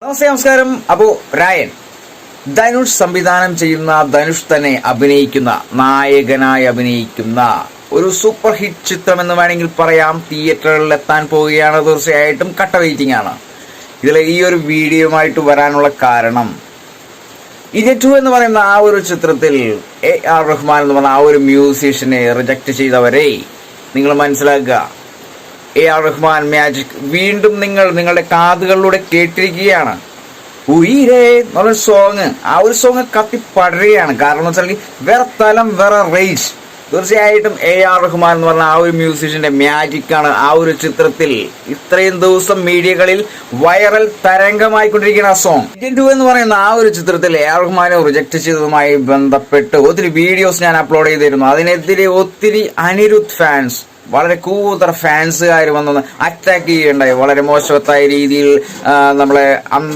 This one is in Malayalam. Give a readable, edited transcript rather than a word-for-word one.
നമസ്കാരം. അപ്പോ രായൻ ധനുഷ് സംവിധാനം ചെയ്യുന്ന, ധനുഷ് തന്നെ നായകനായി അഭിനയിക്കുന്ന ഒരു സൂപ്പർ ഹിറ്റ് ചിത്രം എന്ന് വേണമെങ്കിൽ പറയാം. തിയേറ്ററുകളിൽ എത്താൻ പോവുകയാണ്. തീർച്ചയായിട്ടും കട്ട വെയിറ്റിംഗ് ആണ്. ഇതിൽ ഈ ഒരു വീഡിയോയുമായിട്ട് വരാനുള്ള കാരണം, ഇന്ത്യ 2 എന്ന് പറയുന്ന ആ ഒരു ചിത്രത്തിൽ AR റഹ്മാൻ എന്ന് പറഞ്ഞ ആ ഒരു മ്യൂസീഷ്യനെ റിജക്ട് ചെയ്തവരെ നിങ്ങൾ മനസ്സിലാക്കുക. AR റഹ്മാൻ മാജിക് വീണ്ടും നിങ്ങളുടെ കാതുകളിലൂടെ കേട്ടിരിക്കുകയാണ്. ഉയിരേ എന്നുള്ള സോങ്, ആ ഒരു സോങ് കത്തിപ്പടരുകയാണ്. കാരണം എന്ന് വെച്ചാൽ വേറെ തലം, വേറെ റേഞ്ച്. തീർച്ചയായിട്ടും AR റഹ്മാൻ എന്ന് പറഞ്ഞ ആ ഒരു മ്യൂസീഷ്യന്റെ മാജിക്കാണ് ആ ഒരു ചിത്രത്തിൽ ഇത്രയും ദിവസം മീഡിയകളിൽ വൈറൽ തരംഗമായിക്കൊണ്ടിരിക്കുന്ന ആ സോങ്. ഇന്ത്യ 2 എന്ന് പറയുന്ന ആ ഒരു ചിത്രത്തിൽ AR റഹ്മാനെ റിജക്ട് ചെയ്തതുമായി ബന്ധപ്പെട്ട് ഒത്തിരി വീഡിയോസ് ഞാൻ അപ്ലോഡ് ചെയ്തിരുന്നു. അതിനെതിരെ ഒത്തിരി അനിരുദ്ധ് ഫാൻസ്, വളരെ കൂതറ ഫാൻസുകാർ വന്നൊന്ന് അറ്റാക്ക് ചെയ്യുകയുണ്ടായി. വളരെ മോശവത്തായ രീതിയിൽ നമ്മളെ